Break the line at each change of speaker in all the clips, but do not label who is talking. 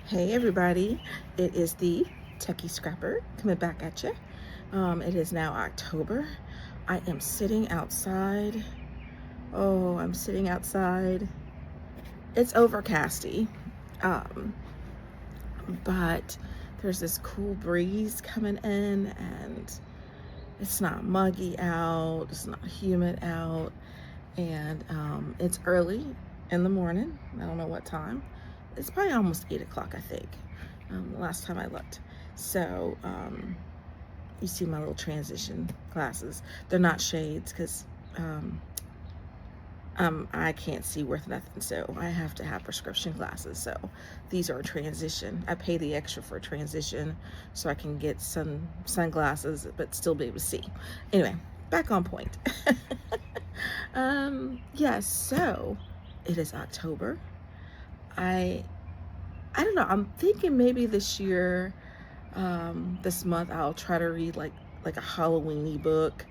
Hey everybody, it is the Techie Scrapper coming back at you. It is now October. I am sitting outside. Oh, I'm sitting outside. It's overcasty, um, but there's this cool breeze coming in and it's not muggy out, it's not humid out, and it's early in the morning. I don't know what time. It's probably almost 8 o'clock, I think, the last time I looked. So you see my little transition glasses. They're not shades because I can't see worth nothing, so I have to have prescription glasses. So these are a transition. I pay the extra for a transition so I can get some sunglasses but still be able to see. Anyway, back on point. Yes, so it is October. I don't know. I'm thinking maybe this year, this month, I'll try to read like a Halloweeny book.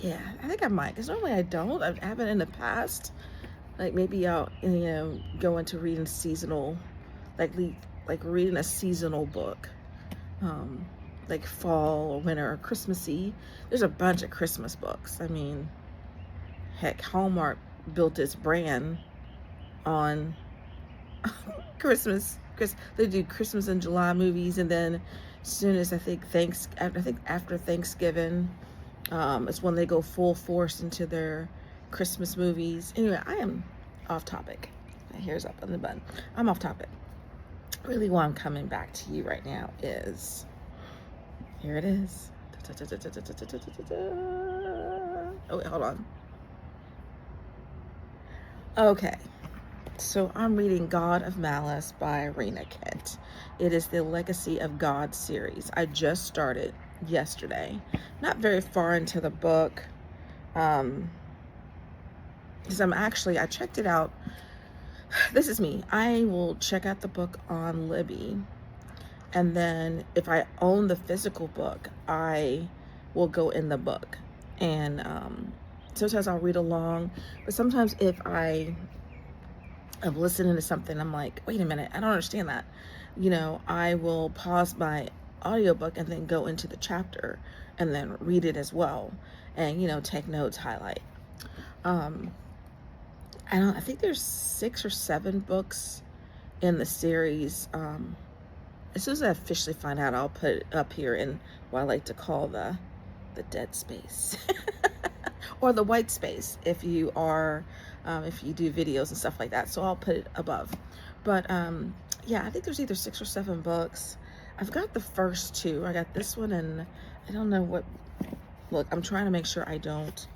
Yeah, I think I might, because normally I don't. I haven't in the past. Like maybe I'll go into reading seasonal, like reading a seasonal book, like fall or winter or Christmassy. There's a bunch of Christmas books. I mean, heck, Hallmark built its brand on Christmas. They do Christmas in July movies, and then as soon as I think after Thanksgiving, it's when they go full force into their Christmas movies. Anyway, I am off topic. My hair's up on the bun. I'm off topic. Really, why I'm coming back to you right now is here it is. Oh wait, hold on. Okay. So I'm reading God of Malice by Rina Kent. It is the Legacy of God series. I just started yesterday. Not very far into the book. Because I checked it out. This is me. I will check out the book on Libby. And then if I own the physical book, I will go in the book. And sometimes I'll read along. But sometimes if I'm listening to something, I'm like, wait a minute, I don't understand that. I will pause my audiobook and then go into the chapter and then read it as well, and take notes, highlight. I think there's 6 or 7 books in the series. As soon as I officially find out, I'll put it up here in what I like to call the dead space or the white space if you do videos and stuff like that. So I'll put it above. But yeah, I think there's either 6 or 7 books. I've got the first 2. I got this one, and I don't know what. Look, I'm trying to make sure I don't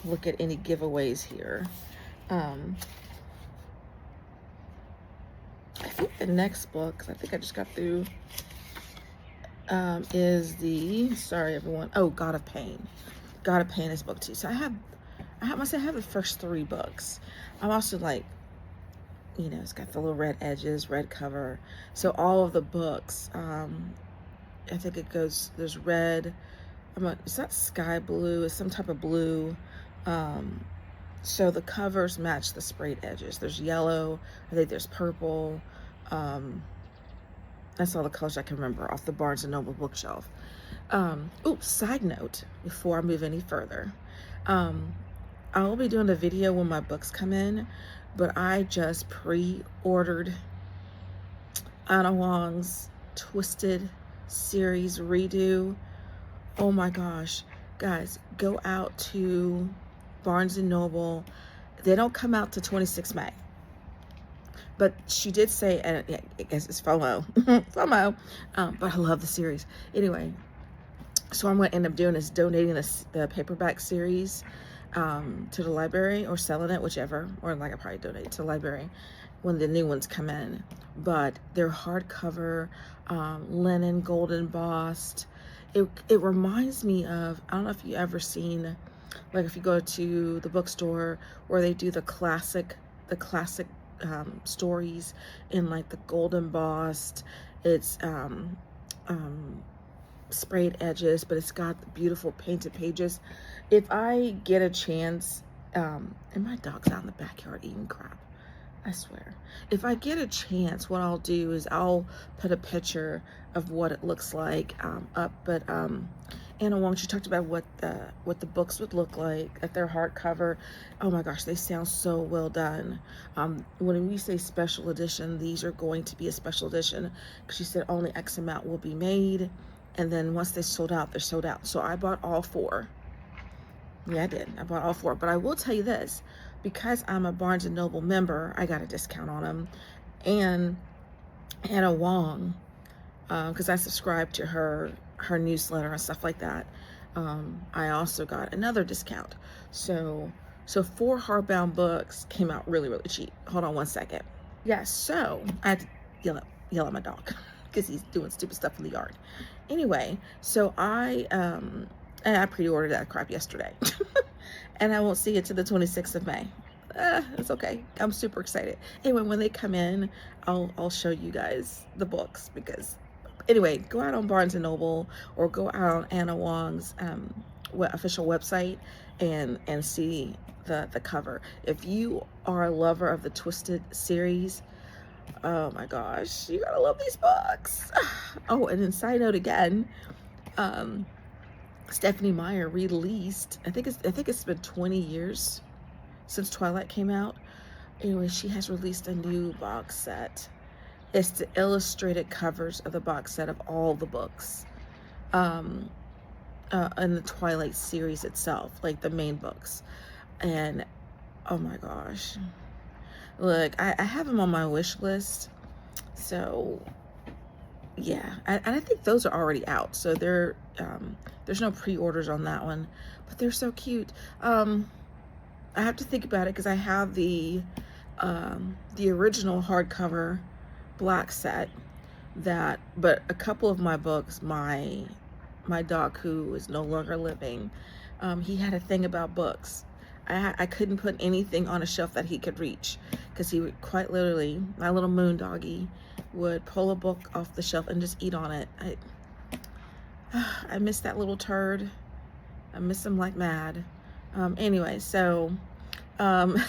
look at any giveaways here. I think the next book, I think I just got through, is sorry everyone, God of Pain. God of Pain is book 2. So I must say I have the first 3 books. I'm also like, it's got the little red edges, red cover. So all of the books, I think it goes, there's red, it's not sky blue, it's some type of blue. So the covers match the sprayed edges. There's yellow, I think there's purple. That's all the colors I can remember off the Barnes & Noble bookshelf. Side note, before I move any further, I'll be doing a video when my books come in, but I just pre-ordered Anna Wong's Twisted series redo. Oh my gosh, guys, go out to Barnes & Noble. They don't come out to 26 May. But she did say, and I guess it's FOMO, FOMO, but I love the series. Anyway, so what I'm going to end up doing is donating the paperback series to the library, or selling it, whichever, or I probably donate it to the library when the new ones come in. But they're hardcover, linen, gold embossed. It reminds me of, I don't know if you ever seen, like if you go to the bookstore where they do the classic stories in like the gold embossed. It's sprayed edges, but it's got the beautiful painted pages. If I get a chance, and my dog's out in the backyard eating crap. I swear. If I get a chance, what I'll do is I'll put a picture of what it looks like up. But Anna Wong, she talked about what the books would look like their hardcover. Oh my gosh, they sound so well done. When we say special edition, these are going to be a special edition. She said only X amount will be made, and then once they're sold out, they're sold out. So I bought all 4. Yeah, I did. I bought all 4. But I will tell you this, because I'm a Barnes & Noble member, I got a discount on them. And Anna Wong, because I subscribe to her newsletter and stuff like that, I also got another discount. So 4 hardbound books came out really, really cheap. Hold on one second. Yeah, so I had to yell at my dog because he's doing stupid stuff in the yard. Anyway, so I pre-ordered that crap yesterday. And I won't see it till the 26th of May. It's okay. I'm super excited. Anyway, when they come in, I'll show you guys the books, because anyway, go out on Barnes & Noble or go out on Anna Wong's official website and see the cover. If you are a lover of the Twisted series, oh my gosh, you gotta love these books. Oh, and then side note again, Stephenie Meyer released, I think it's been 20 years since Twilight came out. Anyway, she has released a new box set. It's the illustrated covers of the box set of all the books in the Twilight series itself, like the main books. And oh my gosh, look, I have them on my wish list. So yeah, and I think those are already out, so there's no pre-orders on that one, but they're so cute. I have to think about it because I have the original hardcover black set, but a couple of my books, my dog, who is no longer living, he had a thing about books. I couldn't put anything on a shelf that he could reach, because he would quite literally, my little moon doggy, would pull a book off the shelf and just eat on it. I miss that little turd. I miss him like mad. Anyway, so a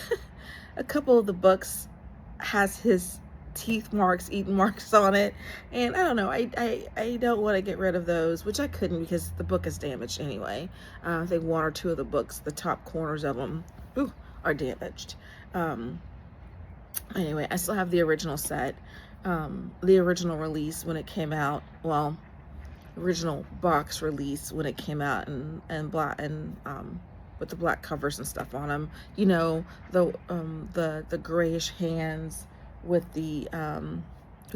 couple of the books has his teeth marks, eaten marks on it, and I don't know, I don't want to get rid of those, which I couldn't because the book is damaged anyway. I think 1 or 2 of the books, the top corners of them, are damaged. Anyway, I still have the original set, the original release when it came out. Well, original box release when it came out, and black, and with the black covers and stuff on them. You know, the grayish hands with the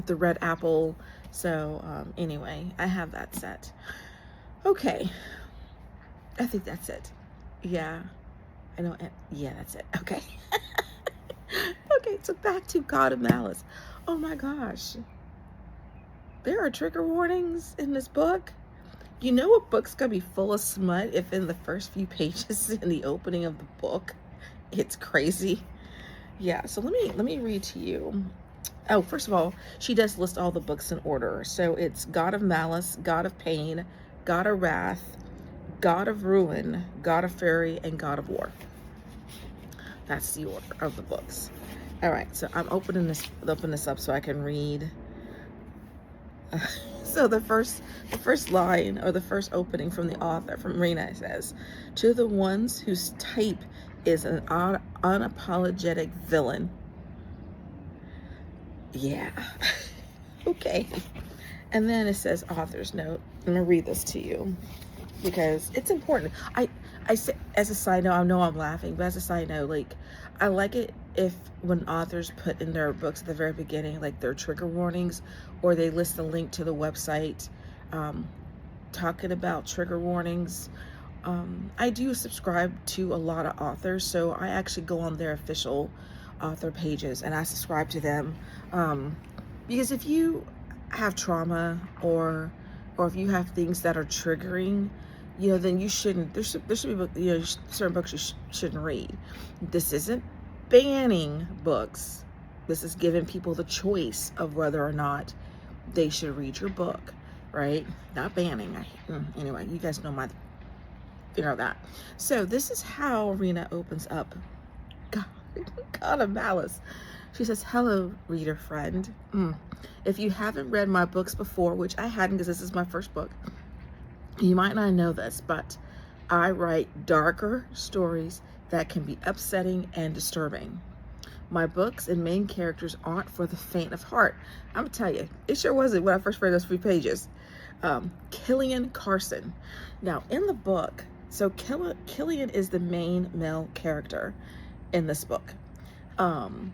red apple. So anyway, I have that set. Okay, I think that's it. Yeah, I know. Yeah, that's it. Okay. Okay, so back to God of Malice. Oh my gosh, there are trigger warnings in this book. You know a book's gonna be full of smut if in the first few pages in the opening of the book it's crazy. Yeah, so let me read to you. Oh, first of all, she does list all the books in order. So it's God of Malice, God of Pain, God of Wrath, God of Ruin, God of Fury, and God of War. That's the order of the books. All right, so I'm open this up so I can read. So the first line, or the first opening from the author, from Rina, says, "To the ones whose type is an unapologetic villain." Yeah. Okay. And then it says author's note. I'm gonna read this to you because it's important. I say, as a side note, I know I'm laughing, but as a side note, like, I like it if when authors put in their books at the very beginning, like, their trigger warnings, or they list a link to the website talking about trigger warnings. I do subscribe to a lot of authors, so I actually go on their official author pages and I subscribe to them, because if you have trauma, or if you have things that are triggering, you know, then you shouldn't, there should be, you know, certain books you shouldn't read. This isn't banning books. This is giving people the choice of whether or not they should read your book, right? Not banning. Anyway, you guys know my fear of that. So this is how Rina opens up God of Malice. She says, hello, reader friend. If you haven't read my books before, which I hadn't because this is my first book, you might not know this, but I write darker stories that can be upsetting and disturbing. My books and main characters aren't for the faint of heart. I'm gonna tell you, it sure wasn't when I first read those few pages. Killian Carson. Now, in the book, so Killian is the main male character in this book. And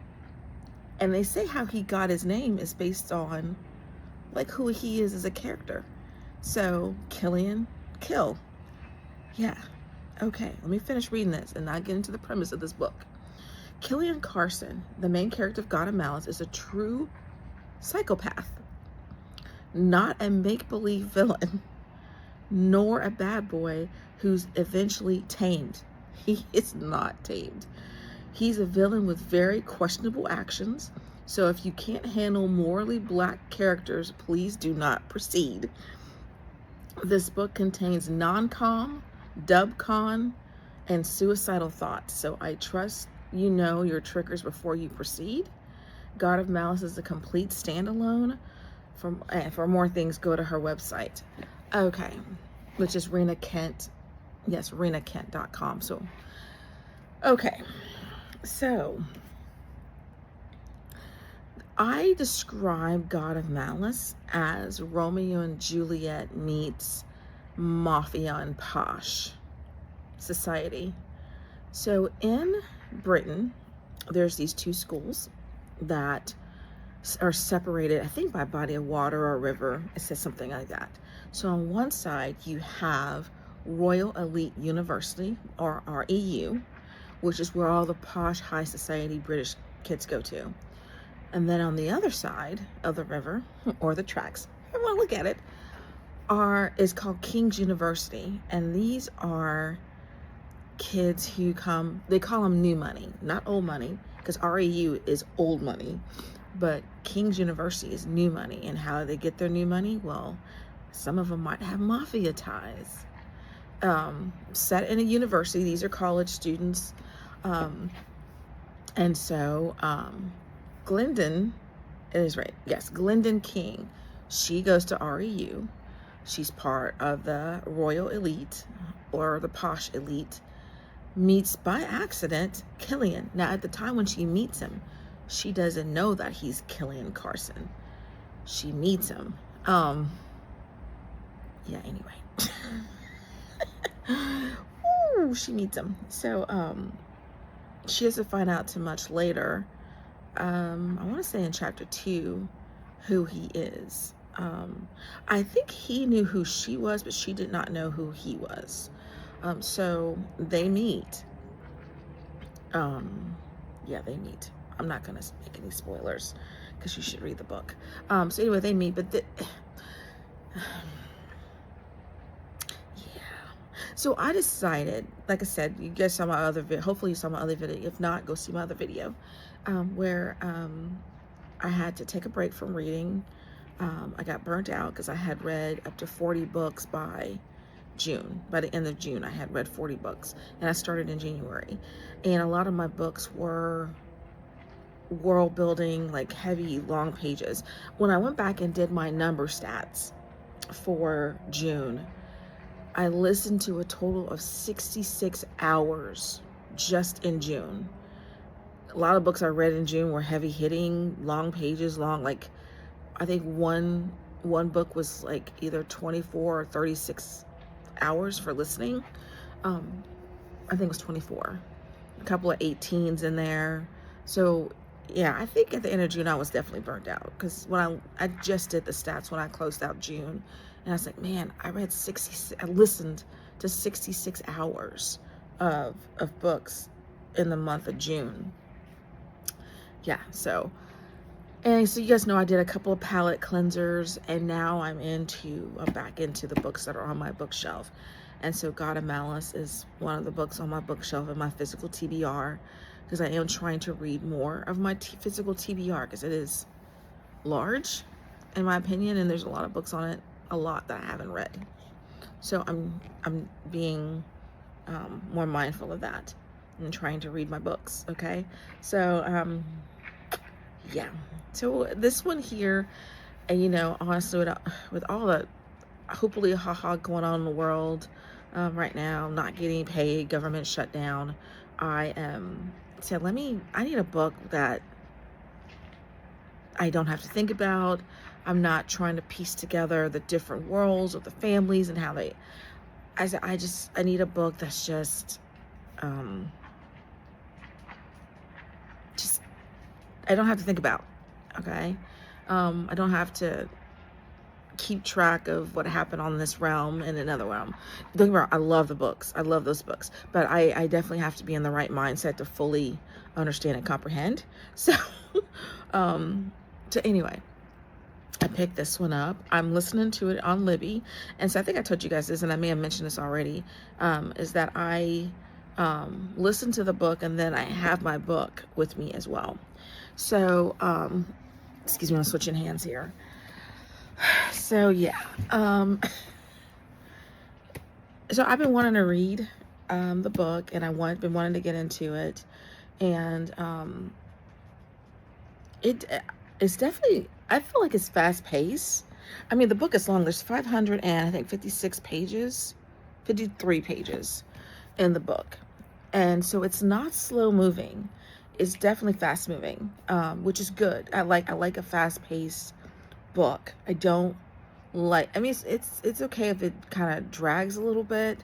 they say how he got his name is based on like who he is as a character. So Killian, kill. Yeah. Okay, let me finish reading this and not get into the premise of this book. Killian Carson, the main character of God of Malice, is a true psychopath, not a make-believe villain, nor a bad boy who's eventually tamed. He is not tamed. He's a villain with very questionable actions, so if you can't handle morally black characters, please do not proceed. This book contains non-com, dub-con, and suicidal thoughts, so I trust you know your triggers before you proceed. God of Malice is a complete standalone. For more things, go to her website. Okay, which is Rina Kent. Yes, RinaKent.com. So, okay, so I describe God of Malice as Romeo and Juliet meets mafia and posh society. So in Britain, there's these two schools that are separated, I think by a body of water or a river. It says something like that. So on one side, you have Royal Elite University, or REU, which is where all the posh high society British kids go to. And then on the other side of the river, or the tracks, I want to look at it, is called King's University. And these are kids who come, they call them new money, not old money, because REU is old money, but King's University is new money. And how they get their new money? Well, some of them might have mafia ties. Set in a university, these are college students. And so Glendon is right. Yes, Glendon King. She goes to REU. She's part of the Royal Elite, or the posh elite. Meets by accident Killian. Now, at the time when she meets him, she doesn't know that he's Killian Carson. She meets him. Yeah, anyway. Ooh, she meets him. So, she doesn't find out too much later. I want to say in chapter 2 who he is. I think he knew who she was, but she did not know who he was. So they meet. Yeah, they meet. I'm not gonna make any spoilers because you should read the book. So anyway, they meet, but yeah. So I decided, like I said, you guys saw my other video. Hopefully you saw my other video. If not, go see my other video, where I had to take a break from reading. I got burnt out because I had read up to 40 books by June. By the end of June, I had read 40 books, and I started in January. And a lot of my books were world building, like heavy, long pages. When I went back and did my number stats for June, I listened to a total of 66 hours just in June. A lot of books I read in June were heavy hitting, long pages, long, like I think one book was like either 24 or 36 hours for listening. I think it was 24. A couple of 18s in there. So yeah, I think at the end of June I was definitely burnt out, because when I just did the stats when I closed out June, and I was like, man, I listened to 66 hours of books in the month of June. Yeah, so you guys know I did a couple of palette cleansers, and now I'm back into the books that are on my bookshelf. And so God of Malice is one of the books on my bookshelf in my physical TBR, because I am trying to read more of my physical TBR, because it is large, in my opinion, and there's a lot of books on it, a lot that I haven't read. So I'm being more mindful of that and trying to read my books, okay? So yeah. So this one here, and honestly, with all the hopefully haha going on in the world right now, not getting paid, government shutdown, I said, I need a book that I don't have to think about. I'm not trying to piece together the different worlds of the families and how they. I said, I need a book that's um, just I don't have to think about. Okay, I don't have to keep track of what happened on this realm and another realm. Don't get me wrong, I love the books. I love those books. But I definitely have to be in the right mindset to fully understand and comprehend. So, um, so anyway, I picked this one up. I'm listening to it on Libby. And so I think I told you guys this, and I may have mentioned this already, is that I listen to the book and then I have my book with me as well. So, excuse me, I'm switching hands here. So yeah, so I've been wanting to read the book, and been wanting to get into it, and it's definitely, I feel like it's fast paced. I mean, the book is long. There's 500 and I think 56 pages, 53 pages in the book, and so it's not slow moving. It's definitely fast moving, which is good. I like a fast paced book. I don't like, I mean, it's okay if it kind of drags a little bit,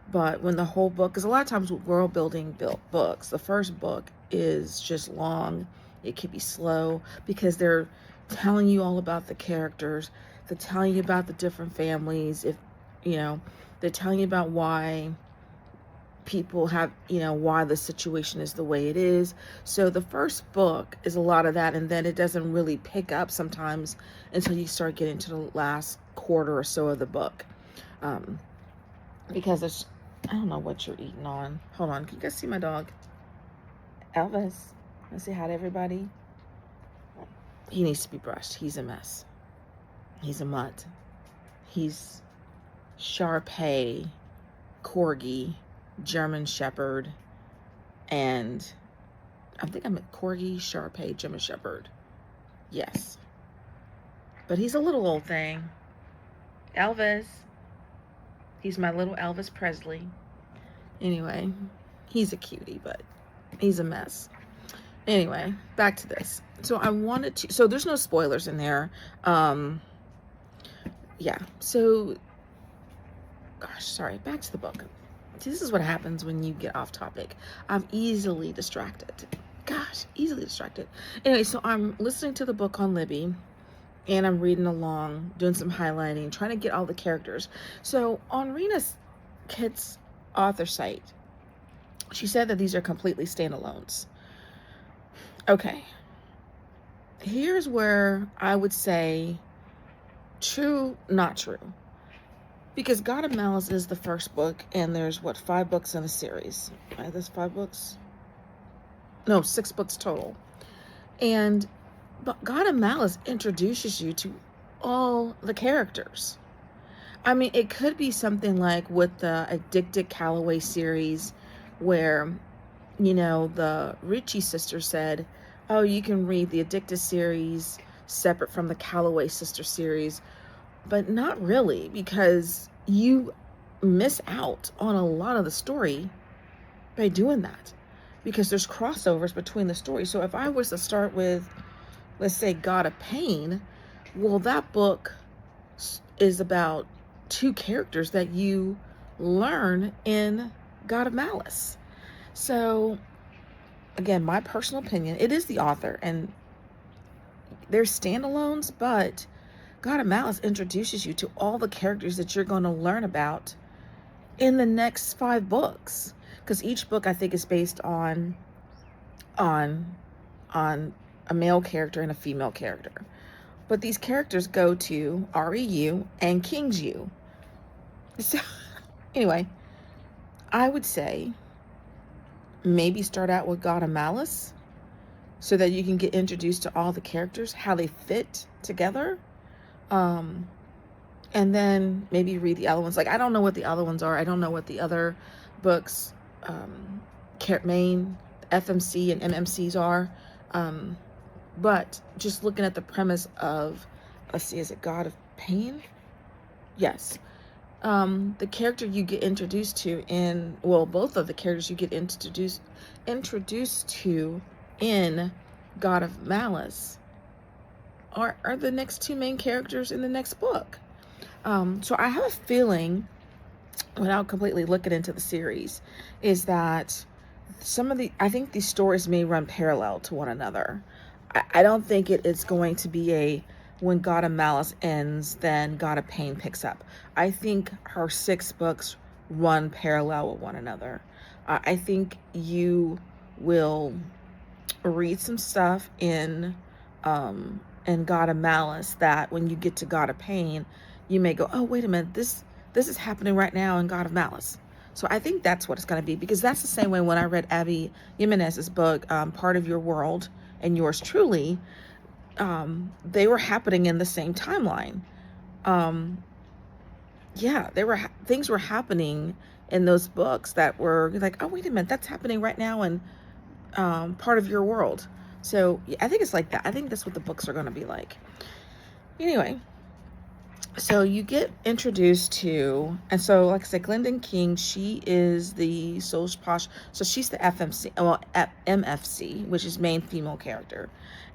but when the whole book, because a lot of times with world building built books, the first book is just long. It can be slow because they're telling you all about the characters. They're telling you about the different families. If you know, they're telling you about why people have, why the situation is the way it is. So the first book is a lot of that, and then it doesn't really pick up sometimes until you start getting to the last quarter or so of the book, because it's, I don't know what you're eating on. Hold on, can you guys see my dog Elvis? Let's say hi to everybody. He needs to be brushed. He's a mess. He's a mutt. He's Shar-Pei Corgi German Shepherd, and I think I'm a Corgi Shar-Pei German Shepherd. Yes. But he's a little old thing. Elvis. He's my little Elvis Presley. Anyway, he's a cutie, but he's a mess. Anyway, back to this. So I wanted to, so there's no spoilers in there. Yeah. So, gosh, sorry. Back to the book. This is what happens when you get off topic. I'm easily distracted. Gosh, easily distracted. Anyway, so I'm listening to the book on Libby, and I'm reading along, doing some highlighting, trying to get all the characters. So on Rina Kent's author site, she said that these are completely standalones. Okay. Here's where I would say true, not true. Because God of Malice is the first book, and there's 5 books in the series. Right? There's 5 books? No, 6 books total. But God of Malice introduces you to all the characters. I mean, it could be something like with the Addicted Calloway series, where, the Ritchie sisters said, oh, you can read the Addicted series separate from the Calloway sister series. But not really, because you miss out on a lot of the story by doing that, because there's crossovers between the stories. So if I was to start with, let's say, God of Pain, well, that book is about 2 characters that you learn in God of Malice. So again, my personal opinion, it is the author, and they're standalones, but God of Malice introduces you to all the characters that you're going to learn about in the next 5 books, because each book I think is based on a male character and a female character. But these characters go to REU and Kingsview. So anyway, I would say maybe start out with God of Malice so that you can get introduced to all the characters, how they fit together. And then maybe read the other ones. Like, I don't know what the other ones are. I don't know what the other books, main FMC and MMCs are. But just looking at the premise of, let's see, is it God of Pain? Yes. The character you get introduced to in, well, both of the characters you get introduced to in God of Malice are the next two main characters in the next book. So I have a feeling, without completely looking into the series, is that I think these stories may run parallel to one another. I don't think it is going to be a, when God of Malice ends, then God of Pain picks up. I think her 6 books run parallel with one another. I think you will read some stuff in God of Malice that when you get to God of Pain, you may go, oh, wait a minute, this is happening right now in God of Malice. So I think that's what it's going to be, because that's the same way when I read Abby Jimenez's book, Part of Your World and Yours Truly, they were happening in the same timeline. Yeah, things were happening in those books that were like, oh, wait a minute, that's happening right now in Part of Your World. So I think it's like that. I think that's what the books are going to be like. Anyway, so you get introduced to, and so like I said, Glendon King, she is the Soul's Posh, so she's the FMC, well, MFC, which is main female character,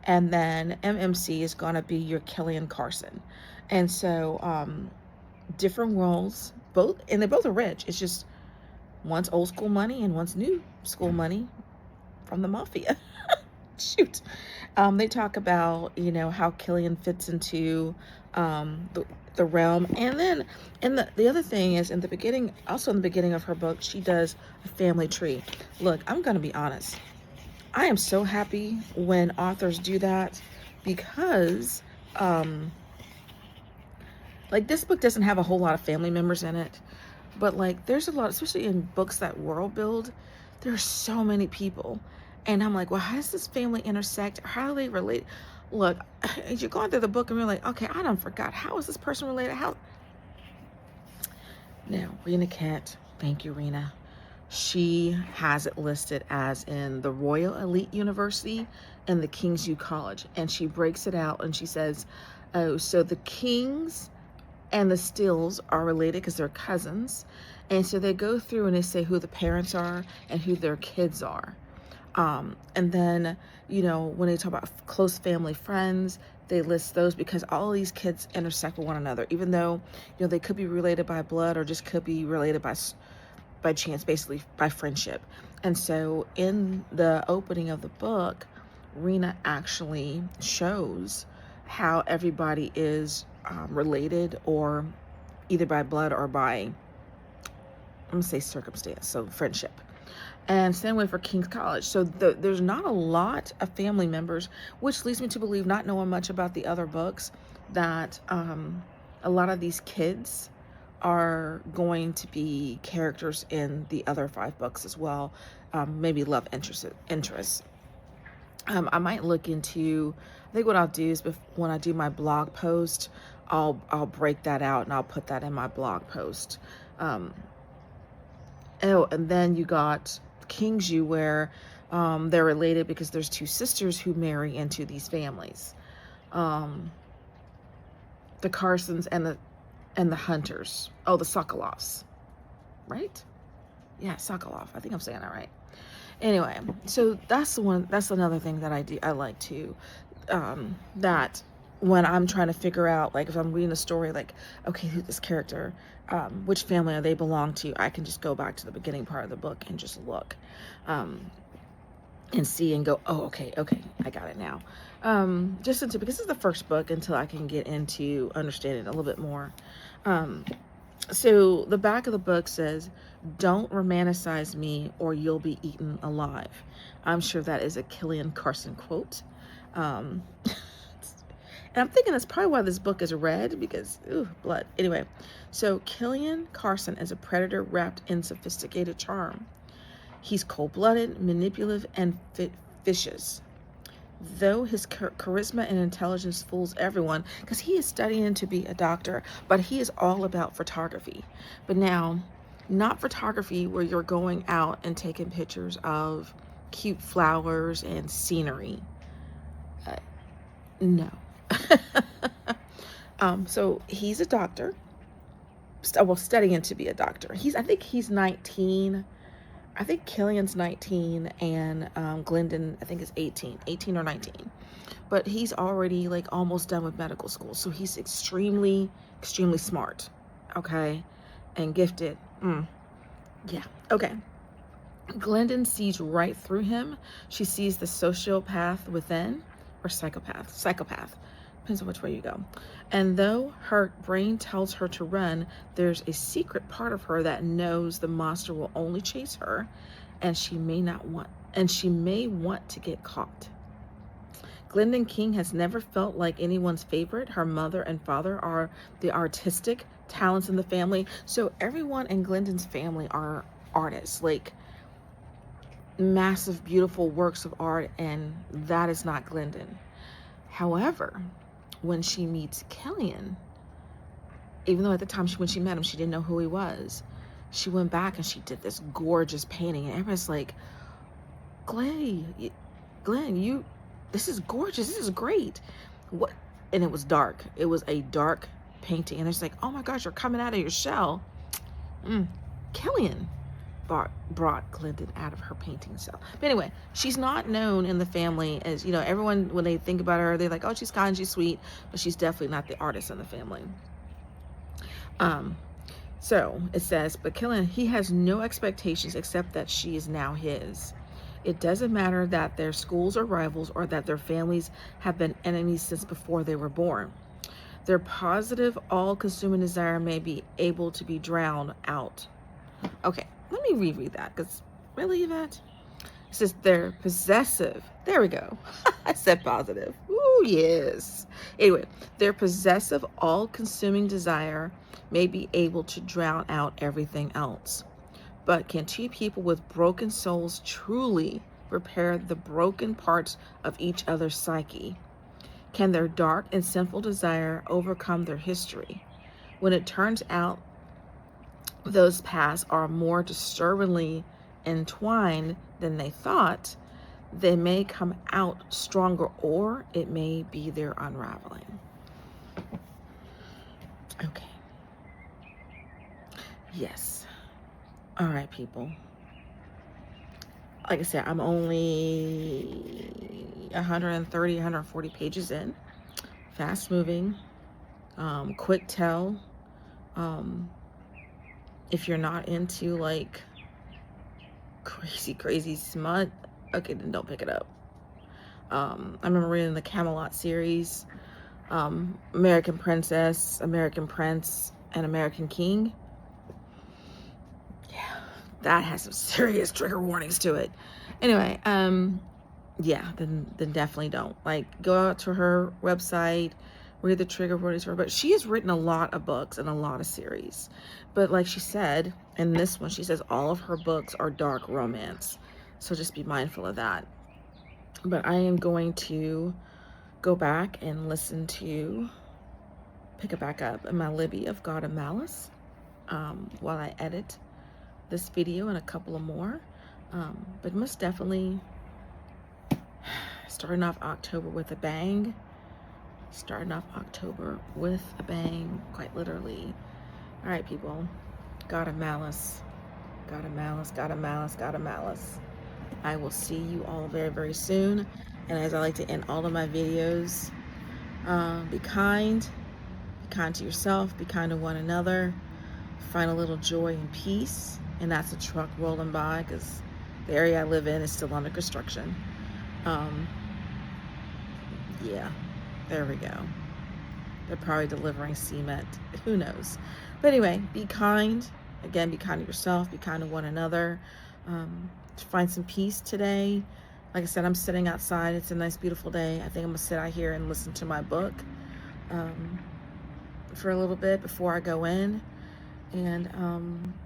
and then MMC is gonna be your Killian Carson, and so different worlds, both, and they both are rich. It's just one's old school money and one's new school money from the mafia. Shoot. They talk about, you know, how Killian fits into the realm. And then, and the other thing is, in the beginning, also in the beginning of her book, she does a family tree. Look, I'm going to be honest. I am so happy when authors do that, because, like, this book doesn't have a whole lot of family members in it. But, like, there's a lot, especially in books that world build, there's so many people. And I'm like, well, how does this family intersect? How do they relate? Look, you're going through the book and you're like, okay, I done forgot. How is this person related? How? Now, Rina Kent, thank you, Rina. She has it listed as in the Royal Elite University and the King's U College. And she breaks it out and she says, oh, so the Kings and the Stills are related because they're cousins. And so they go through and they say who the parents are and who their kids are. And then, you know, when they talk about close family friends, they list those because all these kids intersect with one another, even though, you know, they could be related by blood or just could be related by chance, basically by friendship. And so in the opening of the book, Rina actually shows how everybody is related, or either by blood or by, I'm gonna say circumstance, so friendship. And same way for King's College. So there's not a lot of family members, which leads me to believe, not knowing much about the other books, that a lot of these kids are going to be characters in the other 5 books as well. Maybe love interests. I might look into, I think what I'll do is when I do my blog post, I'll break that out and I'll put that in my blog post. Oh, and then you got King's U, where they're related because there's 2 sisters who marry into these families. The Carsons and the Hunters. Oh, the Sokolovs, right? Yeah, Sokolov. I think I'm saying that right. Anyway, so that's another thing that I like to, that when I'm trying to figure out, like, if I'm reading a story, like, okay, who this character, which family are they belong to, I can just go back to the beginning part of the book and just look, and see and go, oh, okay, I got it now. Just because this is the first book, until I can get into understanding a little bit more. So the back of the book says, don't romanticize me or you'll be eaten alive. I'm sure that is a Killian Carson quote. And I'm thinking that's probably why this book is red, because, ooh, blood. Anyway, so Killian Carson is a predator wrapped in sophisticated charm. He's cold-blooded, manipulative, and vicious. Though his charisma and intelligence fools everyone, because he is studying to be a doctor, but he is all about photography. But now, not photography where you're going out and taking pictures of cute flowers and scenery. No. So he's a doctor, well, studying to be a doctor. I think he's 19. I think Killian's 19 and Glendon, I think, is 18 or 19. But he's already like almost done with medical school. So he's extremely, extremely smart. Okay. And gifted. Yeah. Okay. Glendon sees right through him. She sees the sociopath within, or psychopath. Depends on which way you go. And though her brain tells her to run, there's a secret part of her that knows the monster will only chase her, and she may want to get caught. Glendon King has never felt like anyone's favorite. Her mother and father are the artistic talents in the family. So everyone in Glendon's family are artists, like massive, beautiful works of art, and that is not Glendon. However, when she meets Killian, even though at the time when she met him, she didn't know who he was, she went back and she did this gorgeous painting, and everybody's like, Glenn, this is gorgeous. This is great. What? And it was dark. It was a dark painting, and it's like, oh my gosh, you're coming out of your shell. Killian brought Glendon out of her painting cell. But anyway, she's not known in the family as, everyone, when they think about her, they're like, oh, she's kind, she's sweet, but she's definitely not the artist in the family. So it says, but Killian, he has no expectations except that she is now his. It doesn't matter that their schools are rivals or that their families have been enemies since before they were born. Their positive, all-consuming desire may be able to be drowned out. Okay, let me reread that, because really, Yvette? It says they're possessive. There we go. I said positive. Ooh, yes. Anyway, their possessive, all-consuming desire may be able to drown out everything else. But can two people with broken souls truly repair the broken parts of each other's psyche? Can their dark and sinful desire overcome their history? When it turns out those paths are more disturbingly entwined than they thought, they may come out stronger, or it may be their unraveling. Okay. Yes. All right, people. Like I said, I'm only 130, 140 pages in. Fast moving. Quick tell. If you're not into like crazy smut, okay, then don't pick it up. I remember reading the Camelot series, American Princess, American Prince, and American King. Yeah, that has some serious trigger warnings to it. Anyway, yeah, then definitely don't. Like, go out to her website, read the trigger warnings for her. But she has written a lot of books and a lot of series. But like she said, in this one, she says all of her books are dark romance. So just be mindful of that. But I am going to go back and pick it back up in my Libby of God and Malice while I edit this video and a couple of more. But most definitely starting off October with a bang. Starting off October with a bang, quite literally. All right, people. God of Malice. God of Malice, God of Malice, God of Malice. I will see you all very, very soon. And as I like to end all of my videos, be kind. Be kind to yourself. Be kind to one another. Find a little joy and peace. And that's a truck rolling by, because the area I live in is still under construction. Yeah, there we go. They're probably delivering cement. Who knows? But anyway, be kind. Again, be kind to yourself. Be kind to one another. Find some peace today. Like I said, I'm sitting outside. It's a nice, beautiful day. I think I'm going to sit out here and listen to my book for a little bit before I go in. And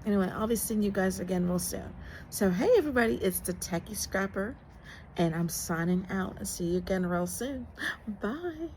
anyway, I'll be seeing you guys again real soon. So, hey, everybody, it's the Techie Scrapper. And I'm signing out. And see you again real soon. Bye.